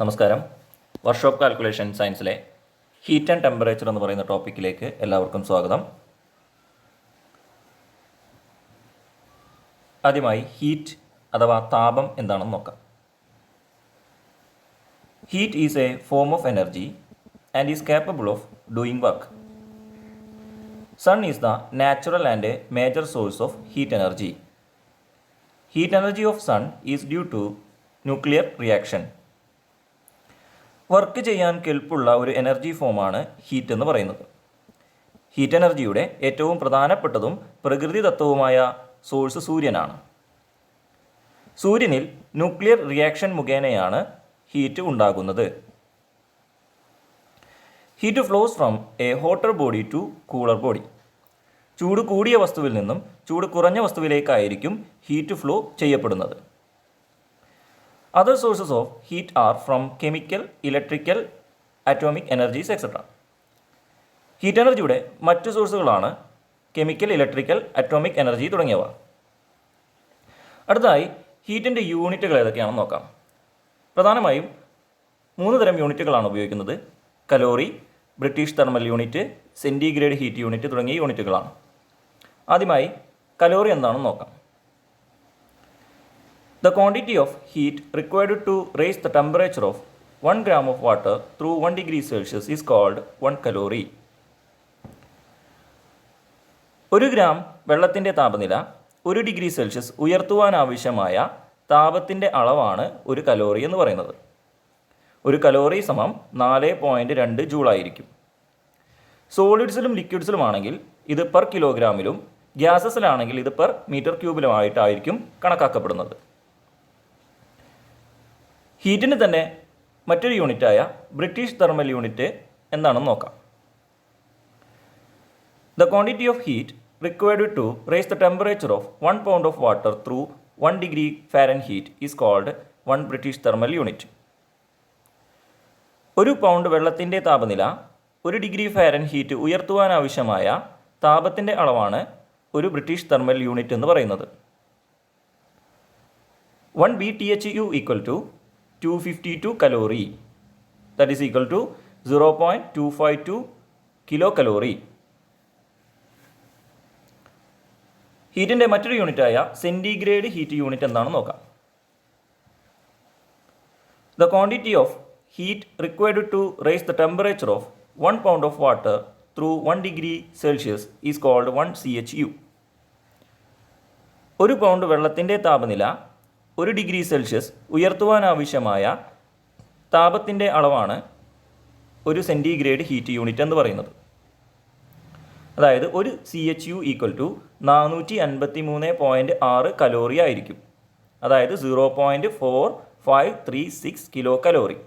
നമസ്കാരം. Workshop calculation സയൻസിലെ heat and temperature എന്ന് പറയുന്ന ടോപ്പിക്കിലേക്ക് എല്ലാവർക്കും സ്വാഗതം. ആദ്യമായി ഹീറ്റ് അഥവാ താപം എന്താണെന്ന് നോക്കാം. Heat is a form of energy and is capable of doing work. Sun is the natural and a major source of heat energy. Heat energy of sun is due to nuclear reaction. Work ചെയ്യാൻ കെൽപ്പുള്ള ഒരു energy ഫോമാണ് heat എന്ന് പറയുന്നത്. Heat എനർജിയുടെ ഏറ്റവും പ്രധാനപ്പെട്ടതും പ്രകൃതിദത്തവുമായ source സൂര്യനാണ്. സൂര്യനിൽ ന്യൂക്ലിയർ റിയാക്ഷൻ മുഖേനയാണ് ഹീറ്റ് ഉണ്ടാകുന്നത്. Heat flows from a hotter body to cooler body. ചൂട് കൂടിയ വസ്തുവിൽ നിന്നും ചൂട് കുറഞ്ഞ വസ്തുവിലേക്കായിരിക്കും ഹീറ്റ് ഫ്ലോ ചെയ്യപ്പെടുന്നത്. Other sources of heat are from chemical, electrical, atomic energies, etc. Heat എനർജിയുടെ മറ്റു സോഴ്സുകളാണ് കെമിക്കൽ, ഇലക്ട്രിക്കൽ, അറ്റോമിക് എനർജി തുടങ്ങിയവ. അടുത്തതായി ഹീറ്റിൻ്റെ യൂണിറ്റുകൾ ഏതൊക്കെയാണെന്ന് നോക്കാം. പ്രധാനമായും 3 തരം യൂണിറ്റുകളാണ് ഉപയോഗിക്കുന്നത്. Calorie, British thermal unit, centigrade heat unit തുടങ്ങിയ യൂണിറ്റുകളാണ്. ആദ്യമായി കലോറി എന്താണെന്ന് നോക്കാം. The quantity of heat required to raise the temperature of 1 gram of water through 1 degree Celsius is called 1 calorie. 1 gram വെള്ളത്തിൻ്റെ താപനില 1 ഡിഗ്രി സെൽഷ്യസ് ഉയർത്തുവാനാവശ്യമായ താപത്തിൻ്റെ അളവാണ് 1 കലോറി എന്ന് പറയുന്നത്. 1 calorie സമം 4.2 ജൂളായിരിക്കും. സോളിഡ്സിലും ലിക്വിഡ്സിലുമാണെങ്കിൽ ഇത് പെർ കിലോഗ്രാമിലും ഗ്യാസസിലാണെങ്കിൽ ഇത് പെർ മീറ്റർ ക്യൂബിലുമായിട്ടായിരിക്കും കണക്കാക്കപ്പെടുന്നത്. ഹീറ്റിന് തന്നെ മറ്റൊരു യൂണിറ്റായ ബ്രിട്ടീഷ് തെർമൽ യൂണിറ്റ് എന്താണെന്ന് നോക്കാം. The quantity of heat required to raise the temperature of 1 pound of water through 1 degree Fahrenheit is called 1 British thermal unit. 1 pound വെള്ളത്തിൻ്റെ താപനില 1 ഡിഗ്രി ഫാരൻഹീറ്റ് ഉയർത്തുവാനാവശ്യമായ താപത്തിൻ്റെ അളവാണ് 1 ബ്രിട്ടീഷ് തെർമൽ യൂണിറ്റ് എന്ന് പറയുന്നത്. 1 BTHU equal to 252 calorie, that is equal to 0.252 kilocalorie. ഹീറ്റിൻ്റെ മറ്റൊരു യൂണിറ്റായ centigrade heat unit എന്താണെന്ന് നോക്കാം. The quantity of heat required to raise the temperature of 1 pound of water through 1 degree Celsius is called 1 CHU. 1 pound വെള്ളത്തിൻ്റെ താപനില 1 degree Celsius ഉയർത്തുവാനാവശ്യമായ താപത്തിൻ്റെ അളവാണ് 1 centigrade heat unit എന്ന് പറയുന്നത്. അതായത് 1 CHU ഈക്വൽ ടു 453.6 കലോറി ആയിരിക്കും. അതായത് 0.4536 കിലോ കലോറി.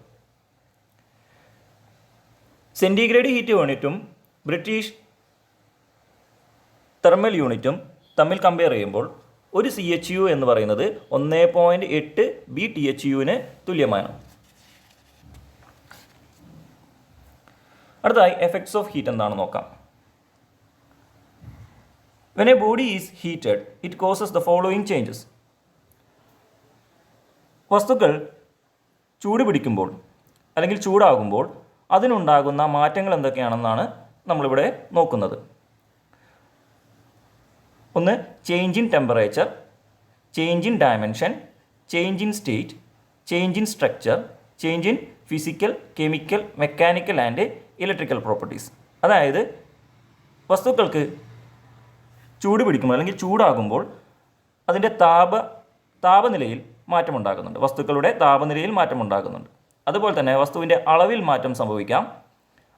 സെൻറ്റിഗ്രേഡ് ഹീറ്റ് യൂണിറ്റും British thermal യൂണിറ്റും തമ്മിൽ കമ്പയർ ചെയ്യുമ്പോൾ 1 CHU എന്ന് പറയുന്നത് 1.8 BTHUവിന് തുല്യമാണ്. അടുത്തതായി എഫക്ട്സ് ഓഫ് ഹീറ്റ് എന്താണെന്ന് നോക്കാം. When a body is heated, it causes the following changes. വസ്തുക്കൾ ചൂട് പിടിക്കുമ്പോൾ അല്ലെങ്കിൽ ചൂടാകുമ്പോൾ അതിനുണ്ടാകുന്ന മാറ്റങ്ങൾ എന്തൊക്കെയാണെന്നാണ് നമ്മളിവിടെ നോക്കുന്നത്. ഒന്ന്, change in temperature, change in dimension, change in state, change in structure, change in physical, chemical, mechanical and electrical properties. അതായത് വസ്തുക്കൾക്ക് ചൂട് പിടിക്കുമ്പോൾ അല്ലെങ്കിൽ ചൂടാകുമ്പോൾ അതിൻ്റെ താപനിലയിൽ മാറ്റമുണ്ടാകുന്നുണ്ട്. വസ്തുക്കളുടെ താപനിലയിൽ മാറ്റമുണ്ടാകുന്നുണ്ട്. അതുപോലെ തന്നെ വസ്തുവിൻ്റെ അളവിൽ മാറ്റം സംഭവിക്കാം,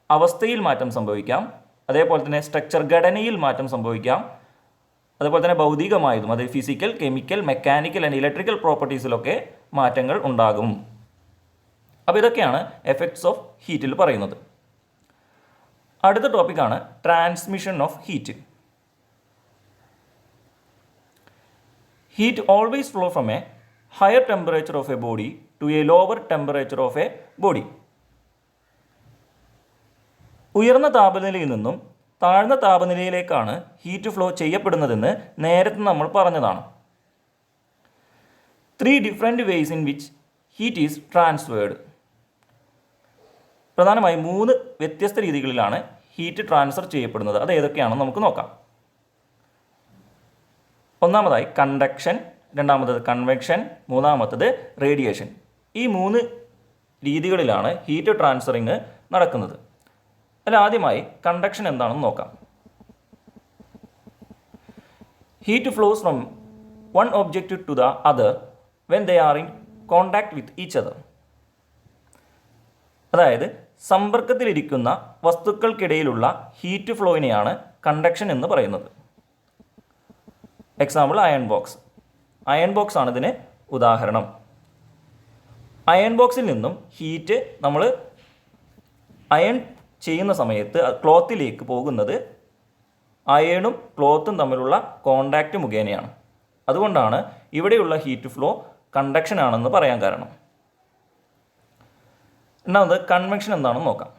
അവസ്ഥയിൽ മാറ്റം സംഭവിക്കാം, അതേപോലെ തന്നെ സ്ട്രക്ചർ ഘടനയിൽ മാറ്റം സംഭവിക്കാം, അതുപോലെ തന്നെ ഭൗതികമായതും അത് physical, chemical, mechanical and electrical പ്രോപ്പർട്ടീസിലൊക്കെ മാറ്റങ്ങൾ ഉണ്ടാകും. അപ്പോൾ ഇതൊക്കെയാണ് എഫക്ട്സ് ഓഫ് ഹീറ്റിൽ പറയുന്നത്. അടുത്ത ടോപ്പിക്കാണ് transmission of heat. Heat always flow from a higher temperature of a body to a lower temperature of a body. ഉയർന്ന താപനിലയിൽ നിന്നും താഴ്ന്ന താപനിലയിലേക്കാണ് ഹീറ്റ് ഫ്ലോ ചെയ്യപ്പെടുന്നതെന്ന് നേരത്തെ നമ്മൾ പറഞ്ഞതാണ്. 3 different ways in which heat is transferred. പ്രധാനമായും 3 വ്യത്യസ്ത രീതികളിലാണ് ഹീറ്റ് ട്രാൻസ്ഫർ ചെയ്യപ്പെടുന്നത്. അത് ഏതൊക്കെയാണെന്ന് നമുക്ക് നോക്കാം. ഒന്നാമതായി കണ്ടക്ഷൻ, രണ്ടാമത്തത് കൺവെക്ഷൻ, മൂന്നാമത്തത് റേഡിയേഷൻ. ഈ 3 രീതികളിലാണ് ഹീറ്റ് ട്രാൻസ്ഫറിങ് നടക്കുന്നത്. അതിൽ ആദ്യമായി കണ്ടക്ഷൻ എന്താണെന്ന് നോക്കാം. Heat flows from one object to the other when they are in contact with each other. അതായത് സമ്പർക്കത്തിലിരിക്കുന്ന വസ്തുക്കൾക്കിടയിലുള്ള ഹീറ്റ് ഫ്ലോയിനെയാണ് കണ്ടക്ഷൻ എന്ന് പറയുന്നത്. Example iron box. Iron box ആണ് ഇതിന് ഉദാഹരണം. അയൺ ബോക്സിൽ നിന്നും ഹീറ്റ് നമ്മൾ അയൺ ചെയ്യുന്ന സമയത്ത് ക്ലോത്തിലേക്ക് പോകുന്നത് അയണും ക്ലോത്തും തമ്മിലുള്ള കോണ്ടാക്റ്റ് മുഖേനയാണ്. അതുകൊണ്ടാണ് ഇവിടെയുള്ള ഹീറ്റ് ഫ്ലോ കണ്ടക്ഷൻ ആണെന്ന് പറയാൻ കാരണം. രണ്ടാമത് കൺവെക്ഷൻ എന്താണെന്ന് നോക്കാം.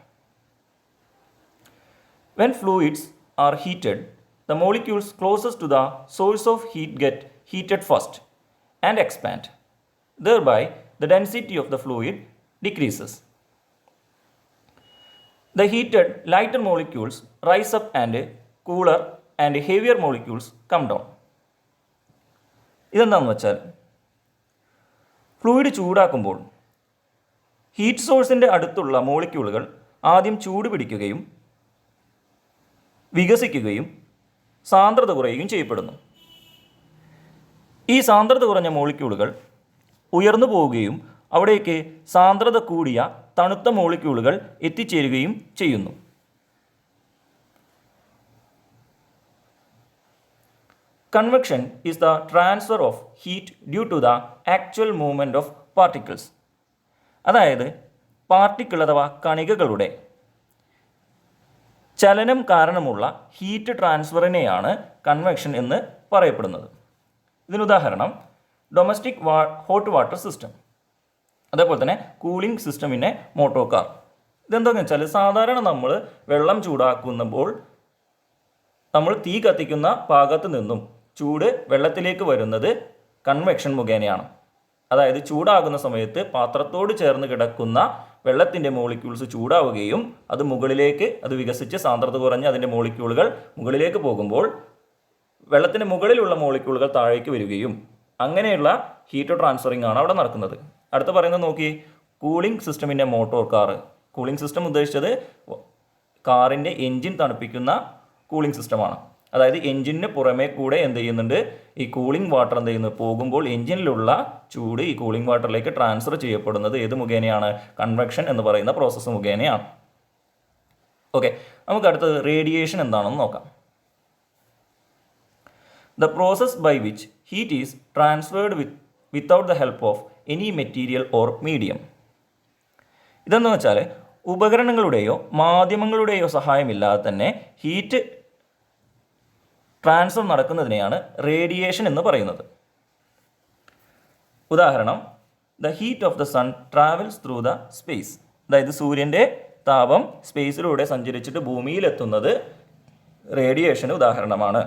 When fluids R heated, the molecules closest to the source of heat get heated first and expand. Thereby, the density of the fluid decreases. The heated lighter molecules rise up and cooler and heavier molecules come down. ഇതെന്താണെന്ന് വെച്ചാൽ fluid ചൂടാക്കുമ്പോൾ heat സോഴ്സിൻ്റെ അടുത്തുള്ള മോളിക്യൂളുകൾ ആദ്യം ചൂട് പിടിക്കുകയും വികസിക്കുകയും സാന്ദ്രത കുറയുകയും ചെയ്യപ്പെടുന്നു. ഈ സാന്ദ്രത കുറഞ്ഞ മോളിക്യൂളുകൾ ഉയർന്നു പോവുകയും അവിടേക്ക് സാന്ദ്രത കൂടിയ തണുത്ത മോളിക്യൂളുകൾ എത്തിച്ചേരുകയും ചെയ്യുന്നു. Convection is the transfer of heat due to the actual movement of particles. അതായത് പാർട്ടിക്കിൾ അഥവാ കണികകളുടെ ചലനം കാരണമുള്ള ഹീറ്റ് ട്രാൻസ്ഫറിനെയാണ് കൺവെക്ഷൻ എന്ന് പറയപ്പെടുന്നത്. ഇതിനുദാഹരണം ഡൊമസ്റ്റിക് ഹോട്ട് വാട്ടർ സിസ്റ്റം, അതേപോലെ തന്നെ കൂളിംഗ് സിസ്റ്റമിനെ മോട്ടോർ കാർ. ഇതെന്താണെന്ന് വെച്ചാൽ സാധാരണ നമ്മൾ വെള്ളം ചൂടാക്കുമ്പോൾ നമ്മൾ തീ കത്തിക്കുന്ന ഭാഗത്ത് നിന്നും ചൂട് വെള്ളത്തിലേക്ക് വരുന്നത് കൺവെക്ഷൻ മുഖേനയാണ്. അതായത് ചൂടാകുന്ന സമയത്ത് പാത്രത്തോട് ചേർന്ന് കിടക്കുന്ന വെള്ളത്തിൻ്റെ മോളിക്യൂൾസ് ചൂടാവുകയും അത് മുകളിലേക്ക് അത് വികസിച്ച് സാന്ദ്രത കുറഞ്ഞ് അതിൻ്റെ മോളിക്യൂളുകൾ മുകളിലേക്ക് പോകുമ്പോൾ വെള്ളത്തിൻ്റെ മുകളിലുള്ള മോളിക്യൂളുകൾ താഴേക്ക് വരികയും അങ്ങനെയുള്ള ഹീറ്റ് ട്രാൻസ്ഫറിങ് ആണ് അവിടെ നടക്കുന്നത്. അടുത്ത പറയുന്നത് നോക്കി, കൂളിംഗ് സിസ്റ്റമിൻ്റെ മോട്ടോർ കാർ. കൂളിംഗ് സിസ്റ്റം ഉദ്ദേശിച്ചത് കാറിൻ്റെ എൻജിൻ തണുപ്പിക്കുന്ന കൂളിംഗ് സിസ്റ്റമാണ്. അതായത് എൻജിന് പുറമേ കൂടെ എന്ത് ചെയ്യുന്നുണ്ട്, ഈ കൂളിംഗ് വാട്ടർ എന്ത് ചെയ്യുന്നു, പോകുമ്പോൾ എൻജിനിലുള്ള ചൂട് ഈ കൂളിംഗ് വാട്ടറിലേക്ക് ട്രാൻസ്ഫർ ചെയ്യപ്പെടുന്നത് ഏത് മുഖേനയാണ്? കൺവെക്ഷൻ എന്ന് പറയുന്ന പ്രോസസ്സ് മുഖേനയാണ്. ഓക്കെ, നമുക്ക് അടുത്തത് റേഡിയേഷൻ എന്താണെന്ന് നോക്കാം. The process by which heat is transferred without the help of any material or medium. ഇതെന്ന് വെച്ചാൽ ഉപകരണങ്ങളുടെയോ മാധ്യമങ്ങളുടെയോ സഹായമില്ലാതെ തന്നെ ഹീറ്റ് ട്രാൻസ്ഫർ നടക്കുന്നതിനെയാണ് റേഡിയേഷൻ എന്ന് പറയുന്നത്. ഉദാഹരണം, the heat of the sun travels through the space. അതായത് സൂര്യൻ്റെ താപം സ്പേസിലൂടെ സഞ്ചരിച്ചിട്ട് ഭൂമിയിലെത്തുന്നത് റേഡിയേഷന് ഉദാഹരണമാണ്.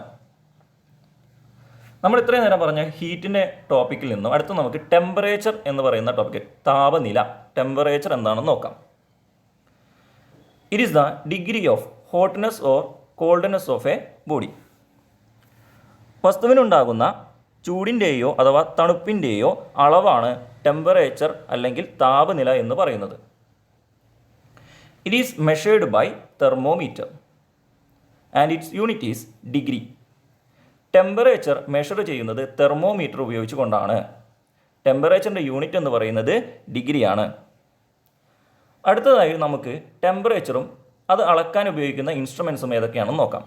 നമ്മൾ ഇത്രയും നേരം പറഞ്ഞ ഹീറ്റിൻ്റെ ടോപ്പിക്കിൽ നിന്നും അടുത്ത് നമുക്ക് ടെമ്പറേച്ചർ എന്ന് പറയുന്ന ടോപ്പിക്ക്, താപനില, ടെമ്പറേച്ചർ എന്താണെന്ന് നോക്കാം. It is the degree of hotness or coldness of a body. വസ്തുവിനുണ്ടാകുന്ന ചൂടിൻ്റെയോ അഥവാ തണുപ്പിൻ്റെയോ അളവാണ് ടെമ്പറേച്ചർ അല്ലെങ്കിൽ താപനില എന്ന് പറയുന്നത്. It is measured by thermometer and its unit is degree. Temperature measure ചെയ്യുന്നത് തെർമോമീറ്റർ ഉപയോഗിച്ച് കൊണ്ടാണ്. ടെമ്പറേച്ചറിൻ്റെ യൂണിറ്റ് എന്ന് പറയുന്നത് ഡിഗ്രിയാണ്. അടുത്തതായി നമുക്ക് ടെമ്പറേച്ചറും അത് അളക്കാൻ ഉപയോഗിക്കുന്ന ഇൻസ്ട്രുമെൻസും ഏതൊക്കെയാണെന്ന് നോക്കാം.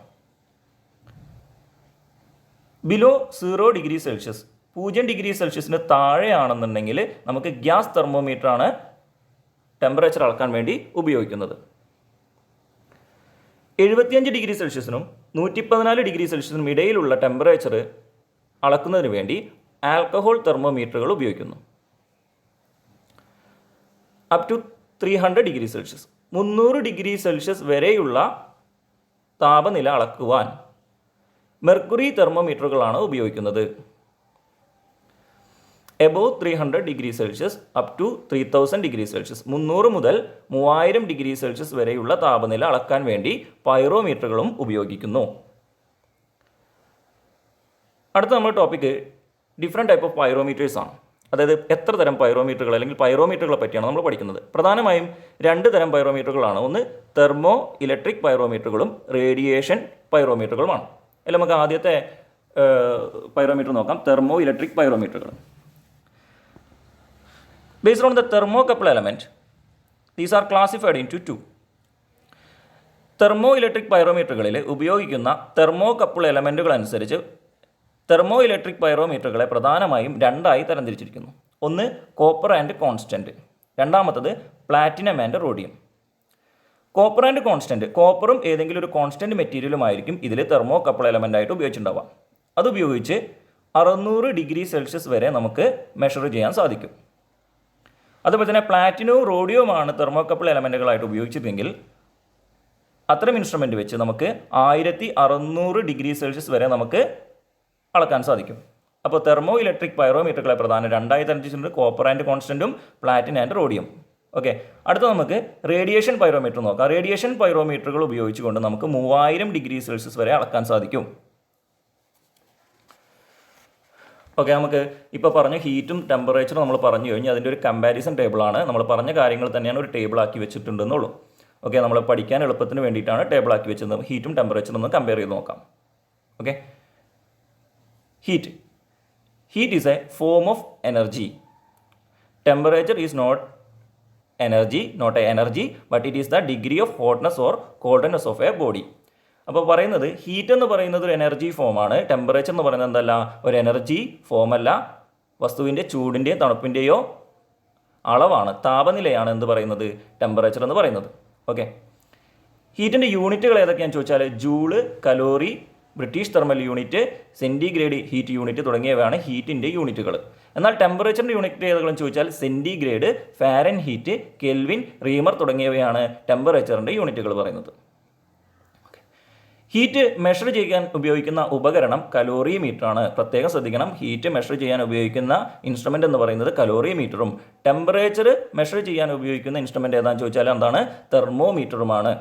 ബിലോ 0 ഡിഗ്രി സെൽഷ്യസ്, 0 ഡിഗ്രി സെൽഷ്യസിന് താഴെയാണെന്നുണ്ടെങ്കിൽ നമുക്ക് ഗ്യാസ് തെർമോമീറ്ററാണ് ടെമ്പറേച്ചർ അളക്കാൻ വേണ്ടി ഉപയോഗിക്കുന്നത്. 75 ഡിഗ്രി സെൽഷ്യസിനും 114 ഡിഗ്രി സെൽഷ്യസിനും ഇടയിലുള്ള ടെമ്പറേച്ചർ അളക്കുന്നതിന് വേണ്ടി ആൽക്കഹോൾ തെർമോമീറ്ററുകൾ ഉപയോഗിക്കുന്നു. Up to 300 degree Celsius, 300 degree Celsius വരെയുള്ള താപനില അളക്കുവാൻ മെർക്കുറി തെർമോമീറ്ററുകളാണ് ഉപയോഗിക്കുന്നത്. Above 300 degree Celsius up to 3000 degree Celsius 300 മുതൽ 3000 ഡിഗ്രി സെൽഷ്യസ് വരെയുള്ള താപനില അളക്കാൻ വേണ്ടി പൈറോമീറ്ററുകളും ഉപയോഗിക്കുന്നു. അടുത്ത നമ്മുടെ ടോപ്പിക്ക് ഡിഫറെൻറ്റ് ടൈപ്പ് ഓഫ് പൈറോമീറ്റേഴ്സ് ആണ്. അതായത് എത്ര തരം പൈറോമീറ്ററുകൾ അല്ലെങ്കിൽ പൈറോമീറ്ററുകളെ പറ്റിയാണ് നമ്മൾ പഠിക്കുന്നത്. പ്രധാനമായും 2 തരം പൈറോമീറ്ററുകളാണ്. ഒന്ന് തെർമോ ഇലക്ട്രിക് പൈറോമീറ്ററുകളും റേഡിയേഷൻ പൈറോമീറ്ററുകളുമാണ്. അതിൽ നമുക്ക് ആദ്യത്തെ പൈറോമീറ്റർ നോക്കാം, തെർമോ ഇലക്ട്രിക് പൈറോമീറ്ററുകൾ. Based on the thermocouple element, these are classified into 2. Thermoelectric പൈറോമീറ്ററുകളിൽ ഉപയോഗിക്കുന്ന തെർമോകപ്പിൾ എലമെൻറ്റുകൾ അനുസരിച്ച് തെർമോ ഇലക്ട്രിക് പൈറോമീറ്ററുകളെ പ്രധാനമായും 2ആയി തരംതിരിച്ചിരിക്കുന്നു. ഒന്ന് കോപ്പർ ആൻഡ് കോൺസ്റ്റൻറ്റ്, രണ്ടാമത്തത് platinum and rhodium. Copper and constant, കോപ്പറും ഏതെങ്കിലും ഒരു കോൺസ്റ്റൻറ്റ് മെറ്റീരിയലുമായിരിക്കും ഇതിൽ തെർമോകപ്പിൾ എലമെൻ്റായിട്ട് ഉപയോഗിച്ചിട്ടുണ്ടാവുക. അതുപയോഗിച്ച് 600 ഡിഗ്രി സെൽഷ്യസ് വരെ നമുക്ക് മെഷർ ചെയ്യാൻ സാധിക്കും. അതുപോലെ തന്നെ പ്ലാറ്റിനവും റോഡിയവുമാണ് തെർമോകപ്പിൾ എലമെൻറ്റുകളായിട്ട് ഉപയോഗിച്ചിരുന്നെങ്കിൽ അത്തരം ഇൻസ്ട്രുമെൻ്റ് വെച്ച് നമുക്ക് 1600 ഡിഗ്രി സെൽഷ്യസ് വരെ നമുക്ക് അളക്കാൻ സാധിക്കും. അപ്പോൾ തെർമോ ഇലക്ട്രിക് പൈറോമീറ്ററുകളെ പ്രധാനം 2ആയി തരംതിരിച്ചിട്ടുണ്ട്, കോപ്പർ ആൻഡ് കോൺസ്റ്റൻറ്റും പ്ലാറ്റിനം ആൻഡ് റോഡിയം. ഓക്കെ, അടുത്ത നമുക്ക് റേഡിയേഷൻ പൈറോമീറ്റർ നോക്കാം. റേഡിയേഷൻ പൈറോമീറ്ററുകൾ ഉപയോഗിച്ചുകൊണ്ട് നമുക്ക് 3000 ഡിഗ്രി സെൽഷ്യസ് വരെ അളക്കാൻ സാധിക്കും. ഓക്കെ, നമുക്ക് ഇപ്പോൾ പറഞ്ഞ ഹീറ്റും ടെമ്പറേച്ചറും നമ്മൾ പറഞ്ഞു കഴിഞ്ഞാൽ അതിൻ്റെ ഒരു കമ്പാരിസൺ ടേബിളാണ്. നമ്മൾ പറഞ്ഞ കാര്യങ്ങൾ തന്നെയാണ് ഒരു ടേബിൾ ആക്കി വെച്ചിട്ടുണ്ടെന്നുള്ളൂ. ഓക്കെ, നമ്മൾ പഠിക്കാൻ എളുപ്പത്തിന് വേണ്ടിയിട്ടാണ് ടേബിൾ ആക്കി വെച്ചത്. ഹീറ്റും ടെമ്പറേച്ചറും ഒന്ന് കമ്പയർ ചെയ്ത് നോക്കാം. Okay, heat is a form of energy. Temperature is not a energy but it is the degree of hotness or coldness of a body. അപ്പോൾ പറയുന്നത് ഹീറ്റ് എന്ന് പറയുന്നത് ഒരു എനർജി ഫോമാണ്, ടെമ്പറേച്ചർ എന്ന് പറയുന്നത് എന്തല്ല, ഒരു എനർജി ഫോമല്ല, വസ്തുവിൻ്റെ ചൂടിൻ്റെയോ തണുപ്പിൻ്റെയോ അളവാണ്, താപനിലയാണ് എന്ത് പറയുന്നത്, ടെമ്പറേച്ചർ എന്ന് പറയുന്നത്. ഓക്കെ, ഹീറ്റിൻ്റെ യൂണിറ്റുകൾ ഏതൊക്കെയാണെന്ന് ചോദിച്ചാൽ joule, calorie, British thermal unit, centigrade heat unit തുടങ്ങിയവയാണ് ഹീറ്റിൻ്റെ യൂണിറ്റുകൾ. എന്നാൽ ടെമ്പറേച്ചറിൻ്റെ യൂണിറ്റ് ഏതൊക്കെയാണെന്ന് ചോദിച്ചാൽ സെൻറ്റിഗ്രേഡ്, ഫാരൻഹീറ്റ്, കെൽവിൻ, റീമർ തുടങ്ങിയവയാണ് ടെമ്പറേച്ചറിൻ്റെ യൂണിറ്റുകൾ പറയുന്നത്. ഹീറ്റ് മെഷർ ചെയ്യാൻ ഉപയോഗിക്കുന്ന ഉപകരണം കലോറിമീറ്ററാണ്. പ്രത്യേകം ശ്രദ്ധിക്കണം, ഹീറ്റ് മെഷർ ചെയ്യാൻ ഉപയോഗിക്കുന്ന ഇൻസ്ട്രുമെൻ്റ് എന്ന് പറയുന്നത് കലോറിമീറ്ററും ടെമ്പറേച്ചർ മെഷർ ചെയ്യാൻ ഉപയോഗിക്കുന്ന ഇൻസ്ട്രുമെൻ്റ് ഏതാണെന്ന് ചോദിച്ചാൽ എന്താണ്, തെർമോമീറ്ററുമാണ്.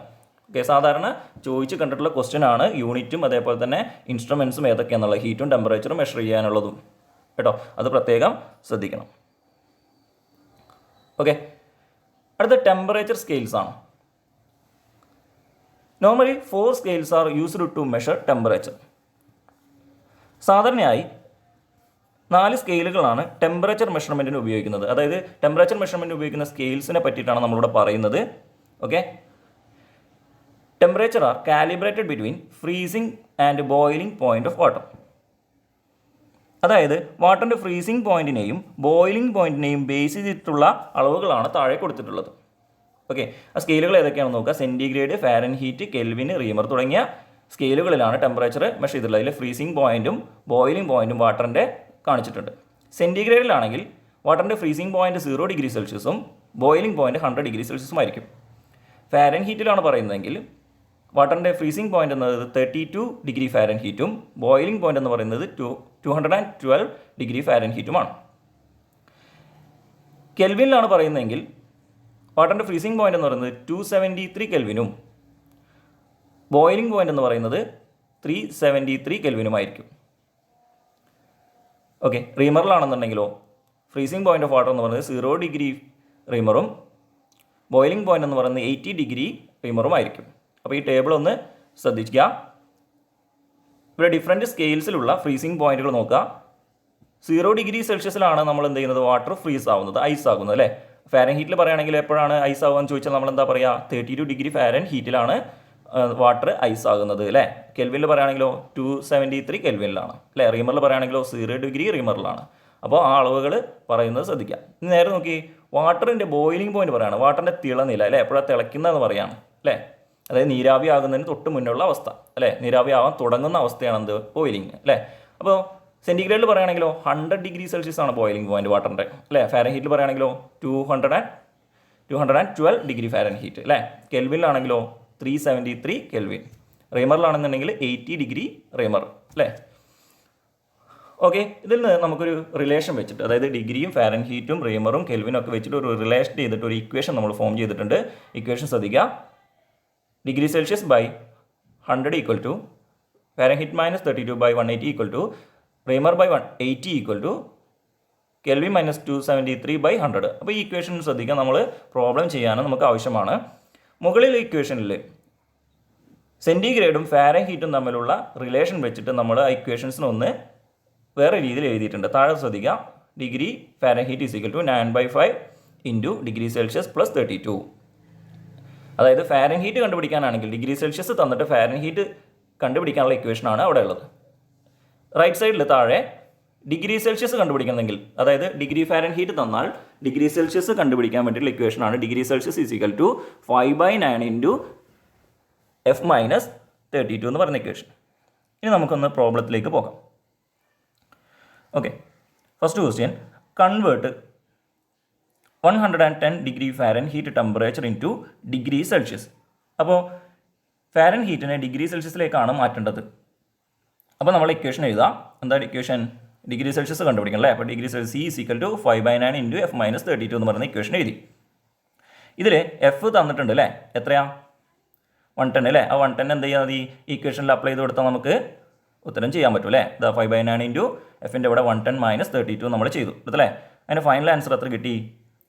ഓക്കെ, സാധാരണ ചോദിച്ച് കണ്ടിട്ടുള്ള ക്വസ്റ്റ്യൻ ആണ് യൂണിറ്റും അതേപോലെ തന്നെ ഇൻസ്ട്രുമെൻസും ഏതൊക്കെയാണെന്നുള്ളത്, ഹീറ്റും ടെമ്പറേച്ചറും മെഷർ ചെയ്യാനുള്ളതും കേട്ടോ, അത് പ്രത്യേകം ശ്രദ്ധിക്കണം. ഓക്കെ, അടുത്ത ടെമ്പറേച്ചർ സ്കെയിൽസ് ആണ്. Normally 4 scales are used to measure temperature. സാധാരണയായി 4 സ്കെയിലുകളാണ് ടെമ്പറേച്ചർ മെഷർമെൻറ്റിന് ഉപയോഗിക്കുന്നത്. അതായത് ടെമ്പറേച്ചർ മെഷർമെൻറ്റിന് ഉപയോഗിക്കുന്ന സ്കെയിൽസിനെ പറ്റിയിട്ടാണ് നമ്മളിവിടെ പറയുന്നത്. Okay, temperature are calibrated between freezing and boiling point of water. അതായത് വാട്ടറിൻ്റെ ഫ്രീസിംഗ് പോയിന്റിനെയും ബോയിലിംഗ് പോയിന്റിനെയും ബേസ് ചെയ്തിട്ടുള്ള അളവുകളാണ് താഴെ കൊടുത്തിട്ടുള്ളത്. ഓക്കെ, ആ സ്കെയിലുകൾ ഏതൊക്കെയാണെന്ന് നോക്കുക. സെൻറ്റിഗ്രേഡ്, ഫാരൻഹീറ്റ്, കെൽവിൻ, റീമർ തുടങ്ങിയ സ്കെയിലുകളിലാണ് ടെമ്പറേച്ചർ മെഷർ ചെയ്തിട്ടുള്ളത്. അതിൽ ഫ്രീസിംഗ് പോയിന്റും ബോയിലിംഗ് പോയിന്റും വാട്ടറിൻ്റെ കാണിച്ചിട്ടുണ്ട്. സെൻറ്റിഗ്രേഡിലാണെങ്കിൽ വാട്ടറിൻ്റെ ഫ്രീസിംഗ് പോയിന്റ് 0 ഡിഗ്രി സെൽഷ്യസും ബോയിലിംഗ് പോയിന്റ് 100 ഡിഗ്രി സെൽഷ്യസും ആയിരിക്കും. ഫാരൻഹീറ്റിലാണ് പറയുന്നതെങ്കിൽ വാട്ടറിൻ്റെ ഫ്രീസിംഗ് പോയിന്റ് എന്നത് 32 ഡിഗ്രി ഫാരൻഹീറ്റും ബോയിലിംഗ് പോയിന്റ് എന്ന് പറയുന്നത് 212 ഡിഗ്രി ഫാരൻഹീറ്റുമാണ്. കെൽവിനിലാണ് പറയുന്നതെങ്കിൽ വാട്ടറിൻ്റെ ഫ്രീസിംഗ് പോയിന്റ് എന്ന് പറയുന്നത് 273 കെൽവിനും ബോയിലിംഗ് പോയിന്റ് എന്ന് പറയുന്നത് 373 കെൽവിനുമായിരിക്കും. ഓക്കെ, റീമറിലാണെന്നുണ്ടെങ്കിലോ ഫ്രീസിംഗ് പോയിന്റ് ഓഫ് വാട്ടർ എന്ന് പറയുന്നത് 0 ഡിഗ്രി റീമറും ബോയിലിംഗ് പോയിന്റ് എന്ന് പറയുന്നത് 80 ഡിഗ്രി റീമറും ആയിരിക്കും. അപ്പോൾ ഈ ടേബിൾ ഒന്ന് ശ്രദ്ധിക്കുക. ഇവിടെ ഡിഫറെൻറ്റ് സ്കെയിൽസിലുള്ള ഫ്രീസിംഗ് പോയിന്റുകൾ നോക്കുക. 0 ഡിഗ്രി സെൽഷ്യസിലാണ് നമ്മൾ എന്ത് ചെയ്യുന്നത്, വാട്ടർ ഫ്രീസ് ആവുന്നത്, ഐസ് ആകുന്നത് അല്ലേ. ഫാരൻഹീറ്റിൽ പറയുകയാണെങ്കിൽ എപ്പോഴാണ് ഐസ് ആവുകയെന്ന് ചോദിച്ചാൽ നമ്മൾ എന്താ പറയുക, 32 ഡിഗ്രി ഫാരൻഹീറ്റിലാണ് വാട്ടർ ഐസ് ആകുന്നത് അല്ലേ. കെൽവിനിൽ പറയുകയാണെങ്കിലോ 273 കെൽവിനിലാണ് അല്ലേ. റീമറിൽ പറയുകയാണെങ്കിലോ 0 ഡിഗ്രി റീമറിലാണ്. അപ്പോൾ ആ അളവുകൾ പറയുന്നത് ശ്രദ്ധിക്കാം. ഇനി നേരെ നോക്കി വാട്ടറിൻ്റെ ബോയിലിംഗ് പോയിന്റ് പറയുകയാണ്. വാട്ടറിൻ്റെ തിളനില അല്ലേ, എപ്പോഴാണ് തിളയ്ക്കുന്നതെന്ന് പറയുകയാണ് അല്ലേ. അതായത് നീരാവി ആകുന്നതിന് തൊട്ട് മുന്നുള്ള അവസ്ഥ അല്ലേ, നീരാവി ആവാൻ തുടങ്ങുന്ന അവസ്ഥയാണ് എന്ത്, ബോയിലിംഗ് അല്ലേ. അപ്പോൾ സെൻറ്റിഗ്രേഡിൽ പറയുകയാണെങ്കിലോ 100 ഡിഗ്രി സെൽഷ്യസ് ആണ് ബോയിലിംഗ് പോയിന്റ് വാട്ടറിൻ്റെ അല്ലേ. ഫാരൻഹീറ്റിൽ പറയുകയാണെങ്കിലോ 212 ഡിഗ്രി ഫാരൻഹീറ്റ് അല്ലേ. കെൽവിനിലാണെങ്കിലോ 373 കെൽവിൻ. റീമറിലാണെന്നുണ്ടെങ്കിൽ 80 ഡിഗ്രി റീമർ അല്ലേ. ഓക്കെ, ഇതിൽ നിന്ന് നമുക്കൊരു റിലേഷൻ വെച്ചിട്ട്, അതായത് ഡിഗ്രിയും ഫാരൻഹീറ്റും റീമറും കെൽവിനും ഒക്കെ വെച്ചിട്ട് ഒരു റിലേഷൻ ചെയ്തിട്ട് ഒരു ഇക്വേഷൻ നമ്മൾ ഫോം ചെയ്തിട്ടുണ്ട്. ഇക്വേഷൻ ശ്രദ്ധിക്കുക. Degree Celsius by 100 equal to Fahrenheit minus 32 by 180 equal to Reaumur by 180 equal to Kelvin minus 273 by 100. അപ്പോൾ ഈ ഇക്വേഷൻ ശ്രദ്ധിക്കുക, നമ്മൾ പ്രോബ്ലം ചെയ്യാനും നമുക്ക് ആവശ്യമാണ്. മുകളിലെ ഇക്വേഷനിൽ സെൻറ്റിഗ്രേഡും ഫാരൻഹീറ്റും തമ്മിലുള്ള റിലേഷൻ വെച്ചിട്ട് നമ്മൾ ആ ഇക്വേഷൻസിനൊന്ന് വേറെ രീതിയിൽ എഴുതിയിട്ടുണ്ട്. താഴെ ശ്രദ്ധിക്കുക. Degree Fahrenheit is equal to 9/5 into degree Celsius plus 32. അതായത് ഫാരൻഹീറ്റ് കണ്ടുപിടിക്കാനാണെങ്കിൽ ഡിഗ്രി സെൽഷ്യസ് തന്നിട്ട് ഫാരൻഹീറ്റ് കണ്ടുപിടിക്കാനുള്ള ഇക്വേഷനാണ് അവിടെ ഉള്ളത്. റൈറ്റ് സൈഡിൽ താഴെ ഡിഗ്രി സെൽഷ്യസ് കണ്ടുപിടിക്കണമെങ്കിൽ, അതായത് ഡിഗ്രി ഫാരൻഹീറ്റ് തന്നാൽ ഡിഗ്രി സെൽഷ്യസ് കണ്ടുപിടിക്കാൻ വേണ്ടിയിട്ടുള്ള ഇക്വേഷനാണ് degree celsius is equal to 5/9 into F minus 32 എന്ന് പറയുന്ന ഇക്വേഷൻ. ഇനി നമുക്കൊന്ന് പ്രോബ്ലത്തിലേക്ക് പോകാം. Okay, first question, convert 110 degree fahrenheit temperature into degree celsius. അപ്പോൾ ഫാരൻഹീറ്റിനെ ഡിഗ്രി സെൽഷ്യസിലേക്കാണ് മാറ്റേണ്ടത്. അപ്പോൾ നമ്മൾ ഇക്വേഷൻ എഴുതാം. എന്താ ഇക്വേഷൻ? ഡിഗ്രി സെൽഷ്യസ് കണ്ടുപിടിക്കണം അല്ലേ? അപ്പോൾ degree Celsius C is equal to 5/9 into F minus 32 എന്ന് പറയുന്ന ഇക്വേഷൻ എഴുതി. ഇതിൽ F തന്നിട്ടുണ്ട് അല്ലേ? എത്രയാ? 110 അല്ലേ? ആ 110 എന്ത് ചെയ്യാൽ മതി? ഇക്വേഷനിൽ അപ്ലൈ ചെയ്ത് കൊടുത്താൽ നമുക്ക് ഉത്തരം ചെയ്യാൻ പറ്റും അല്ലേ? ഇതാ 5/9 ഇൻറ്റു എഫിൻ്റെ ഇവിടെ 110 മൈനസ് 32 നമ്മൾ ചെയ്തു എടുത്തല്ലേ? അതിന് ഫൈനൽ ആൻസർ എത്ര കിട്ടി?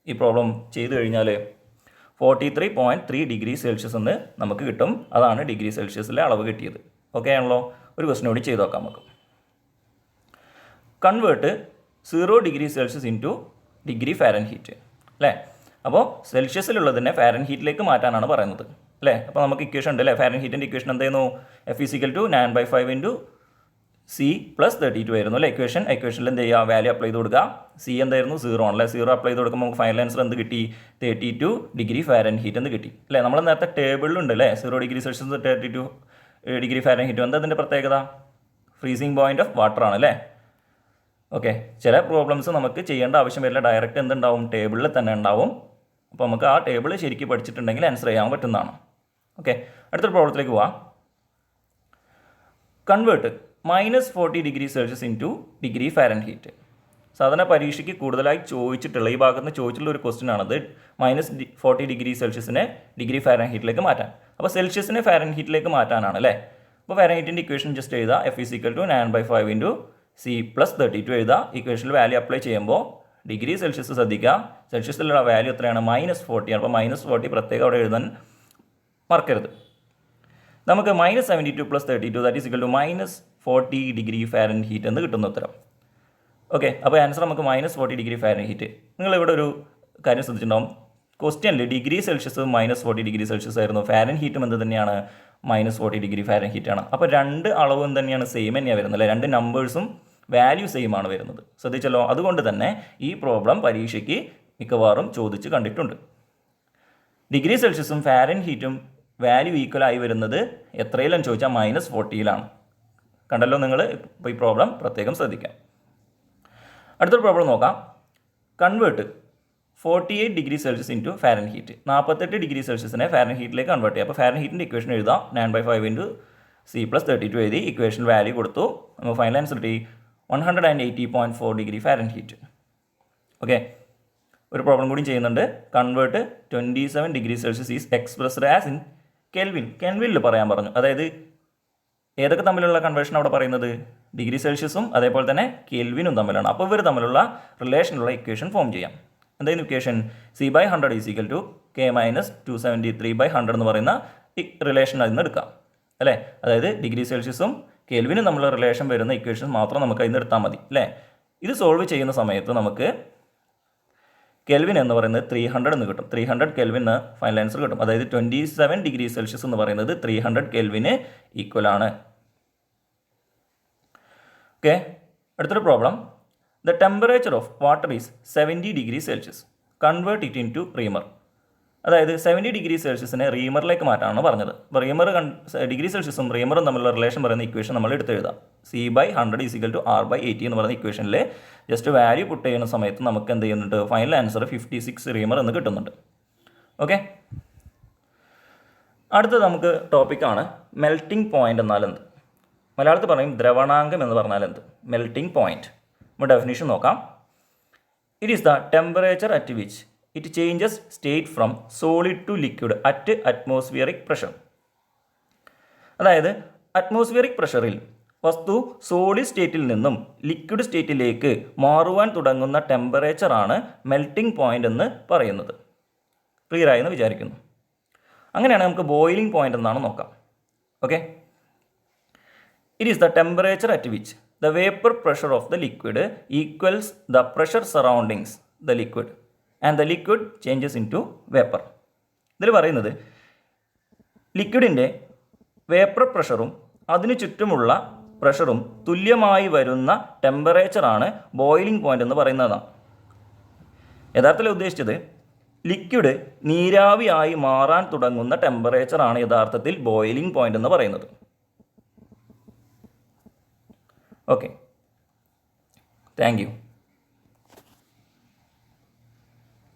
ഈ പ്രോബ്ലം ചെയ്ത് കഴിഞ്ഞാൽ 43.3 ഡിഗ്രി സെൽഷ്യസ് എന്ന് നമുക്ക് കിട്ടും. അതാണ് ഡിഗ്രി സെൽഷ്യസിലെ അളവ് കിട്ടിയത്. ഓക്കെ ആണല്ലോ? ഒരു ക്വസ്റ്റ്യൻ കൂടി ചെയ്ത് നോക്കാം നമുക്ക്. Convert 0 degree celsius into degree Fahrenheit അല്ലേ? അപ്പോൾ സെൽഷ്യസിലുള്ളതിനെ ഫാരൻഹീറ്റിലേക്ക് മാറ്റാനാണ് പറയുന്നത് അല്ലേ? അപ്പോൾ നമുക്ക് ഇക്വേഷൻ ഉണ്ട് അല്ലേ? ഫാരൻഹീറ്റിൻ്റെ ഇക്വേഷൻ എന്തായിരുന്നു? F is equal to 9/5 into C plus 32 ആയിരുന്നു അല്ലേ ഇക്വേഷൻ? ഇക്വേഷനിൽ എന്ത് ചെയ്യുക? വാല്യൂ അപ്ലൈ ചെയ്ത് കൊടുക്കുക. C എന്തായിരുന്നു? 0 ആണല്ലേ? 0 അപ്ലൈ ചെയ്ത് കൊടുക്കുമ്പോൾ നമുക്ക് ഫൈനൽ ആൻസർ എന്ത് കിട്ടി? 32 ഡിഗ്രി ഫാരൻഹീറ്റ് എന്ന് കിട്ടി അല്ലേ? നമ്മൾ നേരത്തെ ടേബിളിലുണ്ട് അല്ലേ? 0 ഡിഗ്രി സെൽഷ്യസ് 32 ഡിഗ്രി ഫാരൻഹീറ്റ്. എന്താ അതിൻ്റെ പ്രത്യേകത? ഫ്രീസിങ് പോയിന്റ് ഓഫ് വാട്ടർ ആണ് അല്ലേ? ഓക്കെ, ചില പ്രോബ്ലംസ് നമുക്ക് ചെയ്യേണ്ട ആവശ്യം വരില്ല. ഡയറക്റ്റ് എന്തുണ്ടാവും? ടേബിളിൽ തന്നെ ഉണ്ടാവും. അപ്പോൾ നമുക്ക് ആ ടേബിൾ ശരിക്കും പഠിച്ചിട്ടുണ്ടെങ്കിൽ ആൻസർ ചെയ്യാൻ പറ്റുന്നതാണ്. ഓക്കെ, അടുത്തൊരു പ്രോബ്ലത്തിലേക്ക് പോവാം. Convert -40 degree celsius into degree Fahrenheit. സാധാരണ പരീക്ഷയ്ക്ക് കൂടുതലായി ചോദിച്ചിട്ടുള്ള ഈ ഭാഗത്ത് നിന്ന് ചോദിച്ചിട്ടുള്ള ഒരു ക്വസ്റ്റ്യൻ ആണത്. -40 ഡിഗ്രി സെൽഷ്യസിനെ ഡിഗ്രി ഫാരൻഹീറ്റിലേക്ക് മാറ്റാൻ. അപ്പോൾ സെൽഷ്യസിനെ ഫാരൻഹീറ്റിലേക്ക് മാറ്റാനാണ് അല്ലേ? അപ്പോൾ ഫാരൻഹീറ്റിൻ്റെ ഇക്വേഷൻ ജസ്റ്റ് എഴുതുക. F is equal to 9/5 into C plus 32 എഴുതുക. ഇക്വേഷനിൽ വാല്യൂ അപ്ലൈ ചെയ്യുമ്പോൾ ഡിഗ്രി സെൽഷ്യസ് ശ്രദ്ധിക്കുക. സെൽഷ്യസിലുള്ള വാല്യൂ എത്രയാണ്? -40 ആണ്. അപ്പോൾ -40 പ്രത്യേകം അവിടെ എഴുതാൻ മറക്കരുത്. നമുക്ക് -72 plus 32 that is equal to -40 degree Fahrenheit എന്ന് കിട്ടുന്ന ഉത്തരം. ഓക്കെ, അപ്പോൾ ആൻസർ നമുക്ക് -40 ഡിഗ്രി ഫാരൻഹീറ്റ്. നിങ്ങളിവിടെ ഒരു കാര്യം ശ്രദ്ധിച്ചിട്ടുണ്ടാവും. ക്വസ്റ്റ്യനിൽ ഡിഗ്രി സെൽഷ്യസ് -40 ഡിഗ്രി സെൽഷ്യസ് ആയിരുന്നു. ഫാരൻഹീറ്റും എന്ത് തന്നെയാണ്? -40 ഡിഗ്രി ഫാരൻഹീറ്റ് ആണ്. അപ്പോൾ രണ്ട് അളവും തന്നെയാണ് സെയിം തന്നെയാണ് വരുന്നത് അല്ലേ? രണ്ട് നമ്പേഴ്സും വാല്യൂ സെയിം ആണ് വരുന്നത്. ശ്രദ്ധിച്ചല്ലോ? അതുകൊണ്ട് തന്നെ ഈ പ്രോബ്ലം പരീക്ഷയ്ക്ക് മിക്കവാറും ചോദിച്ച് കണ്ടിട്ടുണ്ട്. ഡിഗ്രി സെൽഷ്യസും ഫാരൻഹീറ്റും വാല്യൂ ഈക്വൽ ആയി വരുന്നത് എത്രയിലെന്ന് ചോദിച്ചാൽ -40യിലാണ്. കണ്ടല്ലോ നിങ്ങൾ? ഇപ്പോൾ ഈ പ്രോബ്ലം പ്രത്യേകം ശ്രദ്ധിക്കാം. അടുത്തൊരു പ്രോബ്ലം നോക്കാം. Convert 48 degree celsius into fahrenheit. 48 degree സെൽഷ്യസിനെ ഫാരൻഹീറ്റിലേക്ക് കൺവേർട്ട് ചെയ്യുക. അപ്പോൾ ഫാരൻഹീറ്റിൻ്റെ ഇക്വേഷൻ എഴുതാം. 9/5 ഇൻറ്റു C പ്ലസ് 32 എഴുതി. ഇക്വേഷൻ വാല്യൂ കൊടുത്തു. നമുക്ക് ഫൈനൽ ആൻസർ കിട്ടി 180.4 ഡിഗ്രി ഫാരൻഹീറ്റ്. ഓക്കെ, ഒരു പ്രോബ്ലം കൂടി ചെയ്യുന്നുണ്ട്. Convert 27 degree celsius is expressed as in kelvin. കെൽവിനിൽ പറയാൻ പറഞ്ഞു. അതായത് ഏതൊക്കെ തമ്മിലുള്ള കൺവേർഷൻ അവിടെ പറയുന്നത്? ഡിഗ്രി സെൽഷ്യസും അതേപോലെ തന്നെ കെൽവിനും തമ്മിലാണ്. അപ്പോൾ ഇവർ തമ്മിലുള്ള റിലേഷനുള്ള ഇക്വേഷൻ ഫോം ചെയ്യാം. എന്തായാലും equation C/100 is equal to K minus 273/100 എന്ന് പറയുന്ന ഈ റിലേഷൻ അതിൽ നിന്ന് എടുക്കാം അല്ലേ? അതായത് ഡിഗ്രി സെൽഷ്യസും കെൽവിനും തമ്മിലുള്ള റിലേഷൻ വരുന്ന ഇക്വേഷൻ മാത്രം നമുക്ക് അതിൽ നിന്ന് എടുത്താൽ മതി അല്ലേ? ഇത് സോൾവ് ചെയ്യുന്ന സമയത്ത് നമുക്ക് കെൽവിൻ എന്ന് പറയുന്നത് 300 എന്ന് കിട്ടും. 300 കെൽവിന് ഫൈനൽ ആൻസർ കിട്ടും. അതായത് 27 ഡിഗ്രി സെൽഷ്യസ് എന്ന് പറയുന്നത് 300 കെൽവിന് ഈക്വൽ ആണ്. ഓക്കെ, അടുത്തൊരു problem. The temperature of water is 70 degree Celsius. Convert it into Reaumur. അതായത് 70 ഡിഗ്രി സെൽഷ്യസിനെ റീമറിലേക്ക് മാറ്റാനാണ് പറഞ്ഞത്. അപ്പോൾ ഡിഗ്രി സെൽഷ്യസും റീമറും തമ്മിലുള്ള റിലേഷൻ പറയുന്ന ഇക്വേഷൻ നമ്മൾ എടുത്തെഴുതാം. C/100 is equal to R/80 എന്ന് പറയുന്ന ഇക്വേഷനിൽ ജസ്റ്റ് വാല്യൂ പുട്ട് ചെയ്യുന്ന സമയത്ത് നമുക്ക് എന്ത് ചെയ്യുന്നുണ്ട്? ഫൈനൽ ആൻസർ 56 റീമർ എന്ന് കിട്ടുന്നുണ്ട്. ഓക്കെ, അടുത്തത് നമുക്ക് ടോപ്പിക്കാണ് മെൽറ്റിംഗ് പോയിൻ്റ് എന്നാൽ എന്ത്? മലയാളത്തിൽ പറയും ദ്രവണാങ്കം എന്ന് പറഞ്ഞാൽ എന്ത്? Melting point. നമ്മൾ ഡെഫിനിഷൻ നോക്കാം. It is the temperature at which it changes state from solid to liquid at atmospheric pressure. അതായത് അറ്റ്മോസ്ഫിയറിക് പ്രഷറിൽ വസ്തു സോളിഡ് സ്റ്റേറ്റിൽ നിന്നും ലിക്വിഡ് സ്റ്റേറ്റിലേക്ക് മാറുവാൻ തുടങ്ങുന്ന ടെമ്പറേച്ചറാണ് മെൽറ്റിംഗ് പോയിന്റ് എന്ന് പറയുന്നത്. ക്ലിയർ ആയെന്ന് വിചാരിക്കുന്നു. അങ്ങനെയാണ് നമുക്ക് ബോയിലിംഗ് പോയിന്റ് എന്നാണ് നോക്കാം. Okay, it is the temperature at which the vapour pressure of the liquid equals the pressure surroundings the liquid and the liquid changes into vapour. ഇതിൽ പറയുന്നത് ലിക്വിഡിൻ്റെ വേപ്പർ പ്രഷറും അതിനു ചുറ്റുമുള്ള പ്രഷറും തുല്യമായി വരുന്ന ടെമ്പറേച്ചറാണ് ബോയിലിംഗ് പോയിന്റ് എന്ന് പറയുന്നതാണ്. യഥാർത്ഥത്തിൽ ഉദ്ദേശിച്ചത് ലിക്വിഡ് നീരാവിയായി മാറാൻ തുടങ്ങുന്ന ടെമ്പറേച്ചറാണ് യഥാർത്ഥത്തിൽ ബോയിലിംഗ് പോയിന്റ് എന്ന് പറയുന്നത്. Okay, thank you.